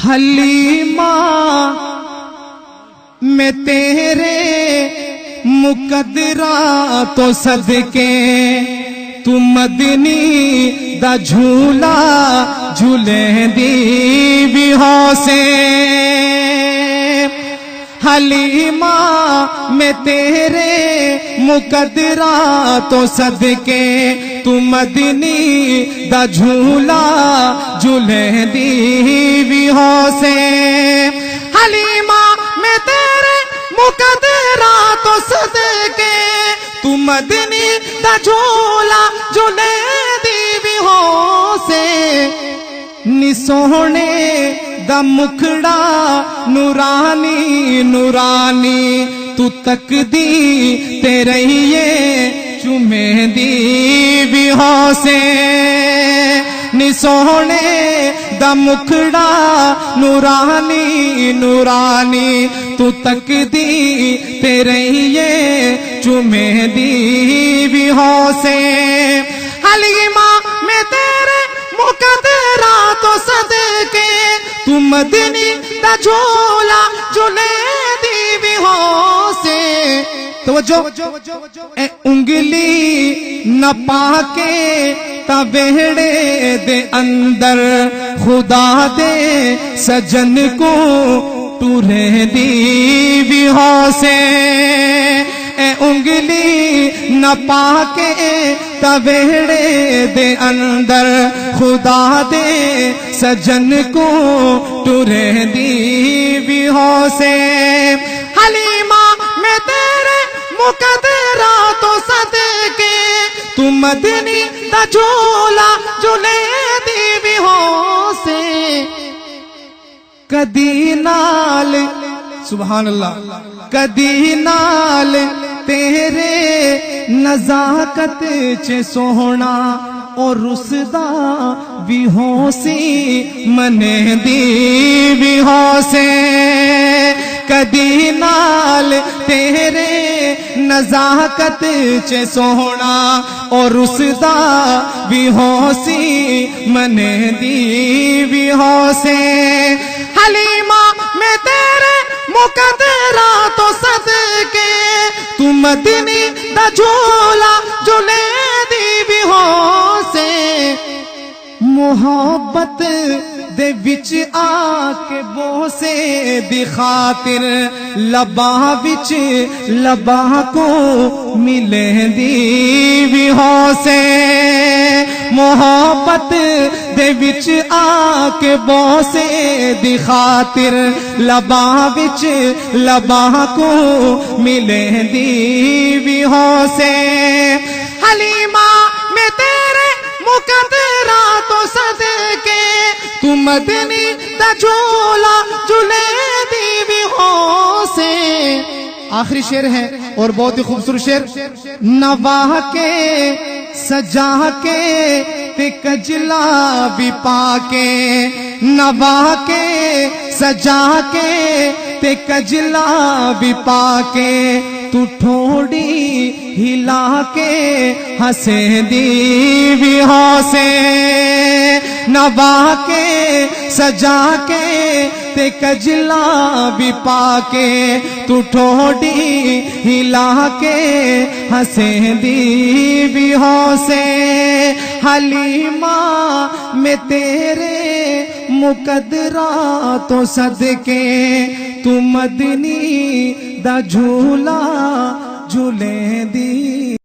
हलीमा मैं तेरे मुकदरा तो सदके तू मदनी दा झूला झूले दी भी होसे। हलीमा मैं तेरे मुकदरा तो सदके तू मदनी दा झूला झूले दी भी होसे। हलीमा मैं तेरे मुकदरा तो सदके तू मदनी दा झूला झूले दी भी होसे। नी सोहने दा मुखड़ा नूरानी नूरानी तू तकदी तेरे ये चुमे दी भी होसे। नी सोहने दा मुखड़ा नूरानी नूरानी तू तकदी तेरे ये चुमे दी भी होसे। हलीमा मैं तेरे मुकदरा तो सदके तू मदनी दा झूला झूले दी भी होसे। तवज्जो ए उंगली न पाके तबेड़े दे अंदर खुदा दे सजन को टूरे दी भी होसे। ए उंगली न पाके तबेड़े दे अंदर खुदा दे सजन को टूरे दी भी होसे। हलीमा मैं तेरे मुकदरा तो सदके तू मदनी दा झूला झूले दी भी होसे। कदी नाल सुभान अल्लाह कदी नाल तेरे नजाकत च सोहना और रुसदा भी होसी मने दी भी होसे। कदी नाल तेरे नजाकत च सोहना और रुसदा भी होसी मने दी भी होसे। हलीमा मैं तेरे मुकदरा तो सदके तू मदनी दा झूला झूले दी भी होसे। मोहब्बत दे विच आके बोसे दी खातिर लबा विच लबा को मिले दी भी होसे। मोहब्बत दे विच आके बोसे दी खातिर लबा विच लबा को मिले दी भी होसे। हलीमा मैं तेरे मुकदरा तो सदके तू मदनी दा झूला झूले दी भी होसे। आखिरी शेर है और बहुत ही खूबसूरत शेर। नवाह के सजा के ते कजला भी पाके नवाह के सजा के ते कजला भी पाके तू ठोड़ी हिला के हंसे दी भी होसे। नवाह के सजा के ते कजला भी पाके तू ठोड़ी हिला के हंसे दी भी होसे। हलीमा मैं तेरे मुकदरा तो सदके तू मदनी दा झूला झूले दी।